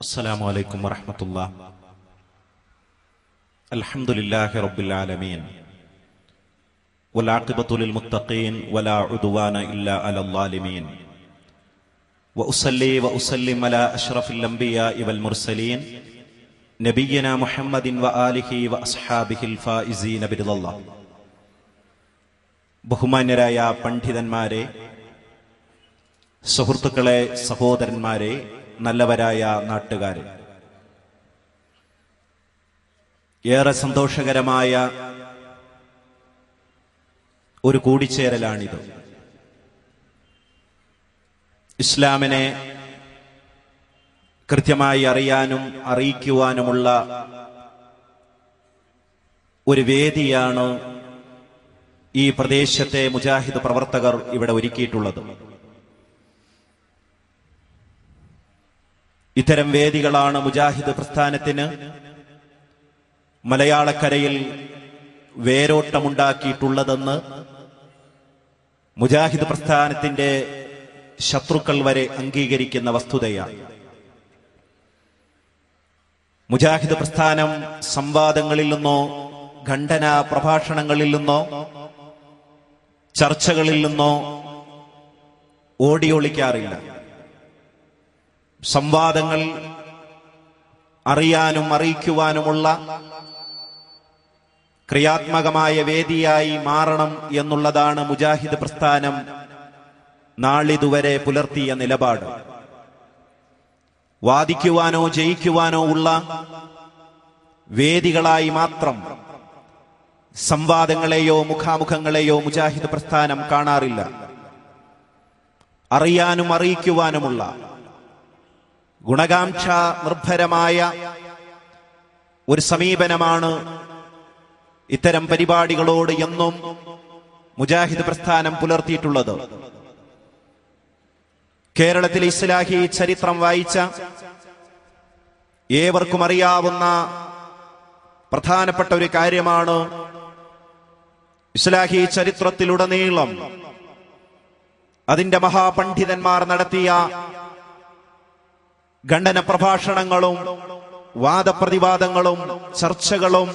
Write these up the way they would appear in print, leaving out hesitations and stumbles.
അസ്സലാമു അലൈക്കും വറഹ്മത്തുള്ളാഹി. അൽഹംദുലില്ലാഹി റബ്ബിൽ ആലമീൻ വൽ ആഖിബത്തു ലിൽ മുത്തഖീൻ വലാ ഉദ്വാന ഇല്ലാ അലൽ ളാലിമീൻ വഉസല്ലി വഉസല്ലിം അലാ അഷ്റഫിൽ അംബിയാഇ വൽ മുർസലീൻ നബിയ്യിനാ മുഹമ്മദിൻ വആലിഹി വഅസ്ഹാബിഹിൽ ഫായിസീന ബിറിദല്ലാഹ്. ബഹുമാന്യരായ പണ്ഡിതന്മാരെ, സുഹൃത്തുക്കളെ, സഹോദരന്മാരെ, നല്ലവരായ നാട്ടുകാരെ, ഏറെ സന്തോഷകരമായ ഒരു കൂടിച്ചേരലാണിത്. ഇസ്ലാമിനെ കൃത്യമായി അറിയാനും അറിയിക്കുവാനുമുള്ള ഒരു വേദിയാണ് ഈ പ്രദേശത്തെ മുജാഹിദ് പ്രവർത്തകർ ഇവിടെ ഒരുക്കിയിട്ടുള്ളത്. ഇത്തരം വേദികളാണ് മുജാഹിദ് പ്രസ്ഥാനത്തിന് മലയാളക്കരയിൽ വേരോട്ടമുണ്ടാക്കിയിട്ടുള്ളതെന്ന് മുജാഹിദ് പ്രസ്ഥാനത്തിന്റെ ശത്രുക്കൾ വരെ അംഗീകരിക്കുന്ന വസ്തുതയാണ്. മുജാഹിദ് പ്രസ്ഥാനം സംവാദങ്ങളിൽ നിന്നോ ഖണ്ഡന പ്രഭാഷണങ്ങളിൽ നിന്നോ ചർച്ചകളിൽ നിന്നോ ഓടിയൊളിക്കാറില്ല. സംവാദങ്ങൾ അറിയാനും അറിയിക്കുവാനുമുള്ള ക്രിയാത്മകമായ വേദിയായി മാറണം എന്നുള്ളതാണ് മുജാഹിദ് പ്രസ്ഥാനം നാളിതുവരെ പുലർത്തിയ നിലപാട്. വാദിക്കുവാനോ ജയിക്കുവാനോ ഉള്ള വേദികളായി മാത്രം സംവാദങ്ങളെയോ മുഖാമുഖങ്ങളെയോ മുജാഹിദ് പ്രസ്ഥാനം കാണാറില്ല. അറിയാനും അറിയിക്കുവാനുമുള്ള ഗുണകാംക്ഷ നിർഭരമായ ഒരു സമീപനമാണ് ഇത്തരം പരിപാടികളോട് എന്നും മുജാഹിദ് പ്രസ്ഥാനം പുലർത്തിയിട്ടുള്ളത്. കേരളത്തിലെ ഇസ്ലാഹി ചരിത്രം വായിച്ച ഏവർക്കും അറിയാവുന്ന പ്രധാനപ്പെട്ട ഒരു കാര്യമാണ് ഇസ്ലാഹി ചരിത്രത്തിലുടനീളം അതിന്റെ മഹാപണ്ഡിതന്മാർ നടത്തിയ ഖണ്ഡന പ്രഭാഷണങ്ങളും വാദപ്രതിവാദങ്ങളും ചർച്ചകളും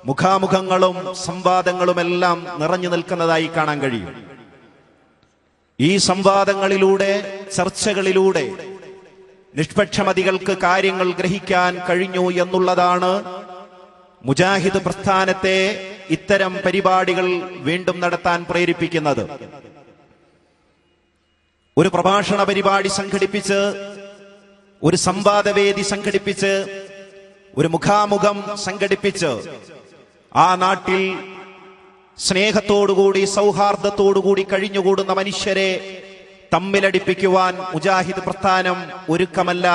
മുഖാമുഖങ്ങളും സംവാദങ്ങളുമെല്ലാം നിറഞ്ഞു നിൽക്കുന്നതായി കാണാൻ കഴിയും. ഈ സംവാദങ്ങളിലൂടെ, ചർച്ചകളിലൂടെ നിഷ്പക്ഷമതികൾക്ക് കാര്യങ്ങൾ ഗ്രഹിക്കാൻ കഴിഞ്ഞു എന്നുള്ളതാണ് മുജാഹിദ് പ്രസ്ഥാനത്തെ ഇത്തരം പരിപാടികൾ വീണ്ടും നടത്താൻ പ്രേരിപ്പിക്കുന്നത്. ഒരു പ്രഭാഷണ പരിപാടി സംഘടിപ്പിച്ച്, ഒരു സംവാദവേദി സംഘടിപ്പിച്ച്, ഒരു മുഖാമുഖം സംഘടിപ്പിച്ച് ആ നാട്ടിൽ സ്നേഹത്തോടുകൂടി സൗഹാർദ്ദത്തോടുകൂടി കഴിഞ്ഞുകൂടുന്ന മനുഷ്യരെ തമ്മിലടിപ്പിക്കുവാൻ മുജാഹിദ് പ്രസ്ഥാനം ഒരുക്കമല്ല.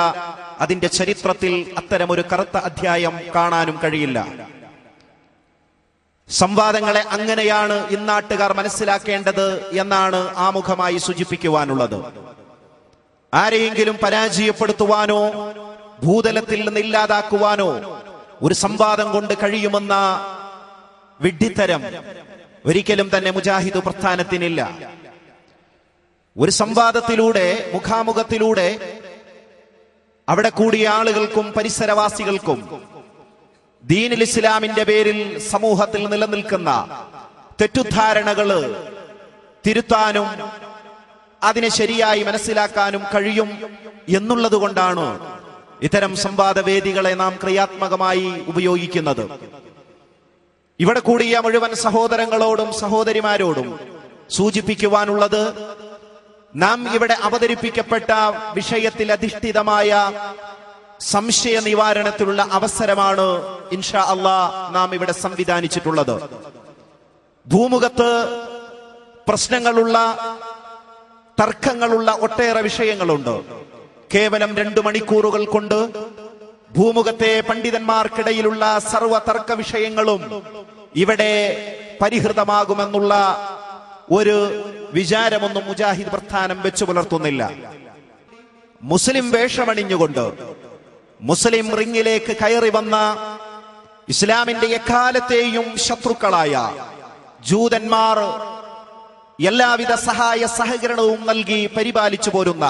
അതിന്റെ ചരിത്രത്തിൽ അത്തരമൊരു കറുത്ത അധ്യായം കാണാനും കഴിയില്ല. സംവാദങ്ങളെ അങ്ങനെയാണ് ഇന്നാട്ടുകാർ മനസ്സിലാക്കേണ്ടത് എന്നാണ് ആമുഖമായി സൂചിപ്പിക്കുവാനുള്ളത്. ആരെയെങ്കിലും പരാജയപ്പെടുത്തുവാനോ ഭൂതലത്തിൽ നിന്ന് ഇല്ലാതാക്കുവാനോ ഒരു സംവാദം കൊണ്ട് കഴിയുമെന്ന വിഡ്ഢിത്തരം ഒരിക്കലും തന്നെ മുജാഹിദ് പ്രസ്ഥാനത്തിനില്ല. ഒരു സംവാദത്തിലൂടെ, മുഖാമുഖത്തിലൂടെ അവിടെ കൂടിയ ആളുകൾക്കും പരിസരവാസികൾക്കും ദീനുൽ ഇസ്ലാമിന്റെ പേരിൽ സമൂഹത്തിൽ നിലനിൽക്കുന്ന തെറ്റുദ്ധാരണകള് തിരുത്താനും അതിനെ ശരിയായി മനസ്സിലാക്കാനും കഴിയും എന്നുള്ളത് കൊണ്ടാണ് ഇത്തരം സംവാദവേദികളെ നാം ക്രിയാത്മകമായി ഉപയോഗിക്കുന്നത്. ഇവിടെ കൂടിയ മുഴുവൻ സഹോദരങ്ങളോടും സഹോദരിമാരോടും സൂചിപ്പിക്കുവാനുള്ളത്, നാം ഇവിടെ അവതരിപ്പിക്കപ്പെട്ട വിഷയത്തിൽ അധിഷ്ഠിതമായ സംശയ നിവാരണത്തിലുള്ള അവസരമാണ് ഇൻഷാ അല്ലാഹ് നാം ഇവിടെ സംവിധാനിച്ചിട്ടുള്ളത്. ഭൂമുഖത്ത് പ്രശ്നങ്ങളുള്ള, തർക്കങ്ങളുള്ള ഒട്ടേറെ വിഷയങ്ങളുണ്ട്. കേവലം 2 മണിക്കൂറുകൾ കൊണ്ട് ഭൂമുഖത്തെ പണ്ഡിതന്മാർക്കിടയിലുള്ള സർവ തർക്ക വിഷയങ്ങളും ഇവിടെ പരിഹൃതമാകുമെന്നുള്ള ഒരു വിചാരമൊന്നും മുജാഹിദ് പ്രസ്ഥാനം വെച്ചു പുലർത്തുന്നില്ല. മുസ്ലിം വേഷമണിഞ്ഞുകൊണ്ട് മുസ്ലിം റിങ്ങിലേക്ക് കയറി വന്ന ഇസ്ലാമിന്റെ എക്കാലത്തെയും ശത്രുക്കളായ ജൂതന്മാർ എല്ലാവിധ സഹായ സഹകരണവും നൽകി പരിപാലിച്ചു പോരുന്ന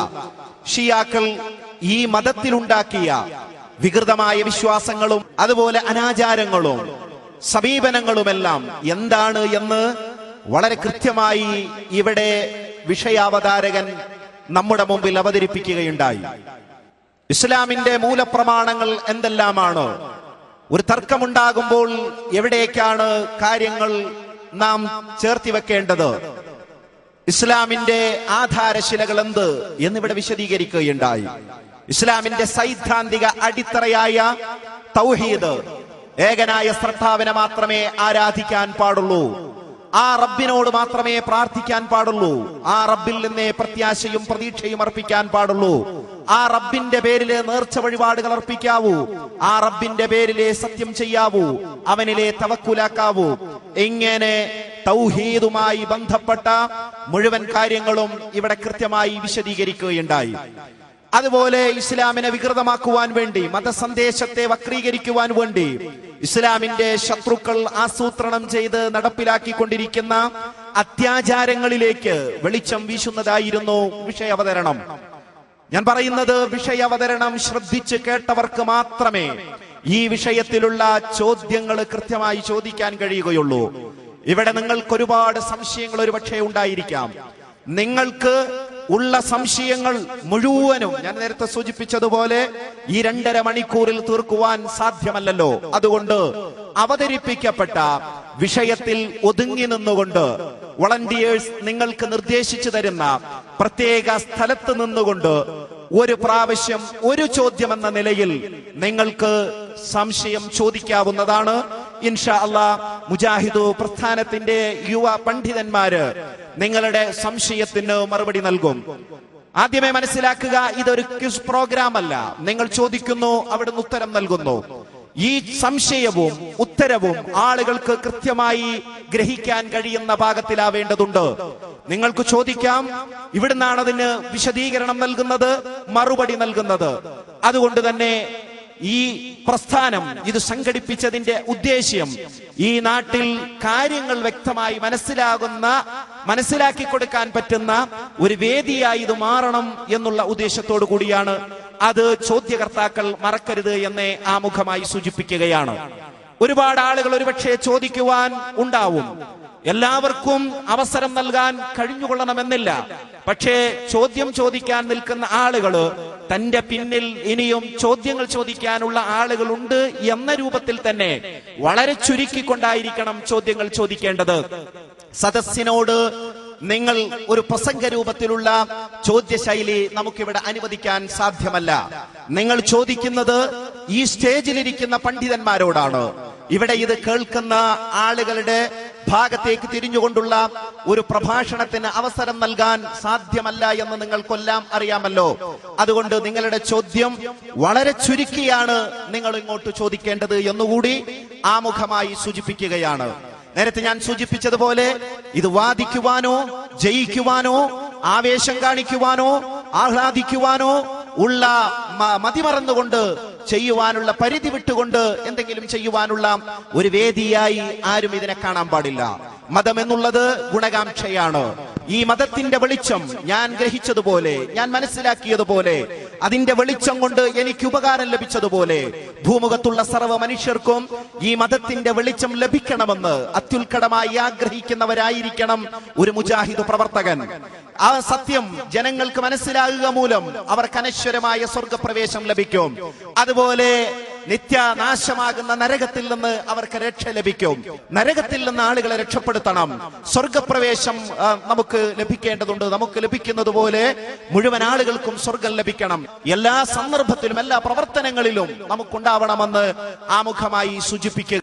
ഷിയാക്കൾ ഈ മതത്തിലുണ്ടാക്കിയ വികൃതമായ വിശ്വാസങ്ങളും അതുപോലെ അനാചാരങ്ങളും സമീപനങ്ങളുമെല്ലാം എന്താണ് എന്ന് വളരെ കൃത്യമായി ഇവിടെ വിഷയാവതാരകൻ നമ്മുടെ മുമ്പിൽ അവതരിപ്പിക്കുകയുണ്ടായി. ഇസ്ലാമിന്റെ മൂലപ്രമാണങ്ങൾ എന്തെല്ലാമാണ്? ഒരു തർക്കമുണ്ടാകുമ്പോൾ എവിടേക്കാണ് കാര്യങ്ങൾ നാം ചേർത്തി വെക്കേണ്ടത്? ഇസ്ലാമിന്റെ ആധാരശിലകൾ എന്ത് എന്നിവിടെ വിശദീകരിക്കുകയുണ്ടായി. ഇസ്ലാമിന്റെ സൈദ്ധാന്തിക അടിത്തറയായ തൗഹീദ്, ഏകനായ സ്രഷ്ടാവിനെ മാത്രമേ ആരാധിക്കാൻ പാടുള്ളൂ, ആ റബ്ബിനോട് മാത്രമേ പ്രാർത്ഥിക്കാൻ പാടുള്ളൂ, ആ റബ്ബിൽ നിന്നേ പ്രത്യാശയും പ്രതീക്ഷയും അർപ്പിക്കാൻ പാടുള്ളൂ, ആ റബ്ബിന്റെ പേരിലെ നേർച്ച വഴിപാടുകൾ അർപ്പിക്കാവൂ, ആ റബ്ബിന്റെ പേരിലെ സത്യം ചെയ്യാവൂ, അവനിലെ തവക്കുലാക്കാവൂ. ഇങ്ങനെ തൗഹീദുമായി ബന്ധപ്പെട്ട മുഴുവൻ കാര്യങ്ങളും ഇവിടെ കൃത്യമായി വിശദീകരിക്കുകയുണ്ടായി. അതുപോലെ ഇസ്ലാമിനെ വികൃതമാക്കുവാൻ വേണ്ടി, മതസന്ദേശത്തെ വക്രീകരിക്കുവാൻ വേണ്ടി ഇസ്ലാമിന്റെ ശത്രുക്കൾ ആസൂത്രണം ചെയ്ത് നടപ്പിലാക്കിക്കൊണ്ടിരിക്കുന്ന അത്യാചാരങ്ങളിലേക്ക് വെളിച്ചം വീശുന്നതായിരുന്നു വിഷയാവതരണം. ഞാൻ പറയുന്നത്, വിഷയാവതരണം ശ്രദ്ധിച്ച് കേട്ടവർക്ക് മാത്രമേ ഈ വിഷയത്തിലുള്ള ചോദ്യങ്ങൾ കൃത്യമായി ചോദിക്കാൻ കഴിയുകയുള്ളൂ. ഇവിടെ നിങ്ങൾക്ക് ഒരുപാട് സംശയങ്ങൾ ഒരുപക്ഷെ ഉണ്ടായിരിക്കാം. നിങ്ങൾക്ക് ഉള്ള സംശയങ്ങൾ മുഴുവനും ഞാൻ നേരത്തെ സൂചിപ്പിച്ചതുപോലെ ഈ 2.5 മണിക്കൂറിൽ തീർക്കുവാൻ സാധ്യമല്ലല്ലോ. അതുകൊണ്ട് അവതരിപ്പിക്കപ്പെട്ട വിഷയത്തിൽ ഒതുങ്ങി നിന്നുകൊണ്ട് വളണ്ടിയേഴ്സ് നിങ്ങൾക്ക് നിർദ്ദേശിച്ചു തരുന്ന പ്രത്യേക സ്ഥലത്ത് നിന്നുകൊണ്ട് ഒരു പ്രാവശ്യം ഒരു ചോദ്യം എന്ന നിലയിൽ നിങ്ങൾക്ക് സംശയം ചോദിക്കാവുന്നതാണ്. ഇൻഷാ അല്ലാഹ് മുജാഹിദ് പ്രസ്ഥാനത്തിന്റെ യുവ പണ്ഡിതന്മാര് നിങ്ങളുടെ സംശയത്തിന് മറുപടി നൽകും. ആദ്യമേ മനസ്സിലാക്കുക, ഇതൊരു ക്വിസ് പ്രോഗ്രാം അല്ല. നിങ്ങൾ ചോദിക്കുന്നു, അവിടുന്ന് ഉത്തരം നൽകുന്നു. ഈ സംശയവും ഉത്തരവും ആളുകൾക്ക് കൃത്യമായി ഗ്രഹിക്കാൻ കഴിയുന്ന പാകത്തിലാവേണ്ടതുണ്ട്. നിങ്ങൾക്ക് ചോദിക്കാം, ഇവിടുന്നാണ് അതിന് വിശദീകരണം നൽകുന്നത്, മറുപടി നൽകുന്നത്. അതുകൊണ്ട് തന്നെ ഈ പ്രസ്ഥാനം ഇത് സംഘടിപ്പിച്ചതിന്റെ ഉദ്ദേശ്യം ഈ നാട്ടിൽ കാര്യങ്ങൾ വ്യക്തമായി മനസ്സിലാക്കി കൊടുക്കാൻ പറ്റുന്ന ഒരു വേദിയായി ഇത് മാറണം എന്നുള്ള ഉദ്ദേശത്തോടു കൂടിയാണ്. അത് ചോദ്യകർത്താക്കൾ മറക്കരുത് എന്ന് ആമുഖമായി സൂചിപ്പിക്കുകയാണ്. ഒരുപാട് ആളുകൾ ഒരുപക്ഷെ ചോദിക്കുവാൻ ഉണ്ടാവും. എല്ലാവർക്കും അവസരം നൽകാൻ കഴിഞ്ഞുകൊള്ളണമെന്നില്ല. പക്ഷേ ചോദ്യം ചോദിക്കാൻ നിൽക്കുന്ന ആളുകള് തന്റെ പിന്നിൽ ഇനിയും ചോദ്യങ്ങൾ ചോദിക്കാനുള്ള ആളുകളുണ്ട് എന്ന രൂപത്തിൽ തന്നെ വളരെ ചുരുക്കിക്കൊണ്ടായിരിക്കണം ചോദ്യങ്ങൾ ചോദിക്കേണ്ടത്. സദസ്സിനോട് നിങ്ങൾ ഒരു പ്രസംഗ രൂപത്തിലുള്ള ചോദ്യശൈലി നമുക്കിവിടെ അനുവദിക്കാൻ സാധ്യമല്ല. നിങ്ങൾ ചോദിക്കുന്നത് ഈ സ്റ്റേജിലിരിക്കുന്ന പണ്ഡിതന്മാരോടാണ്. ഇവിടെ ഇത് കേൾക്കുന്ന ആളുകളുടെ ഭാഗത്തേക്ക് തിരിഞ്ഞുകൊണ്ടുള്ള ഒരു പ്രഭാഷണത്തിന് അവസരം നൽകാൻ സാധ്യമല്ല എന്ന് നിങ്ങൾക്കെല്ലാം അറിയാമല്ലോ. അതുകൊണ്ട് നിങ്ങളുടെ ചോദ്യം വളരെ ചുരുക്കിയാണ് നിങ്ങൾ ഇങ്ങോട്ട് ചോദിക്കേണ്ടത് എന്നുകൂടി ആമുഖമായി സൂചിപ്പിക്കുകയാണ്. നേരത്തെ ഞാൻ സൂചിപ്പിച്ചതുപോലെ ഇത് വാദിക്കുവാനോ ജയിക്കുവാനോ ആവേശം കാണിക്കുവാനോ ആഹ്ലാദിക്കുവാനോ ഉള്ള മതിമറന്നുകൊണ്ട് ചെയ്യുവാനുള്ള, പരിധി വിട്ടുകൊണ്ട് എന്തെങ്കിലും ചെയ്യുവാനുള്ള ഒരു വേദിയായി ആരും ഇതിനെ കാണാൻ പാടില്ല. മതം എന്നുള്ളത് ഗുണകാംക്ഷയാണ്. ഈ മതത്തിന്റെ വെളിച്ചം ഞാൻ ഗ്രഹിച്ചതുപോലെ, ഞാൻ മനസ്സിലാക്കിയതുപോലെ, അതിന്റെ വെളിച്ചം കൊണ്ട് എനിക്ക് ഉപകാരം ലഭിച്ചതുപോലെ ഭൂമുഖത്തുള്ള സർവ്വ മനുഷ്യർക്കും ഈ മതത്തിന്റെ വെളിച്ചം ലഭിക്കണമെന്ന് അത്യുൽക്കടമായി ആഗ്രഹിക്കുന്നവരായിരിക്കണം ഒരു മുജാഹിദ് പ്രവർത്തകൻ. ആ സത്യം ജനങ്ങൾക്ക് മനസ്സിലാകുക മൂലം അവർക്ക് അനശ്വരമായ സ്വർഗപ്രവേശം ലഭിക്കും. അതുപോലെ നിത്യനാശമാകുന്ന നരകത്തിൽ നിന്ന് അവർക്ക് രക്ഷ ലഭിക്കും. നരകത്തിൽ നിന്ന് ആളുകളെ രക്ഷപ്പെടുത്തണം. സ്വർഗപ്രവേശം നമുക്ക് ലഭിക്കേണ്ടതുണ്ട്. നമുക്ക് ലഭിക്കുന്നത് പോലെ മുഴുവൻ ആളുകൾക്കും സ്വർഗം ലഭിക്കണം. എല്ലാ സന്ദർഭത്തിലും എല്ലാ പ്രവർത്തനങ്ങളിലും നമുക്കുണ്ടാവണമെന്ന് ആമുഖമായി സൂചിപ്പിക്കുക.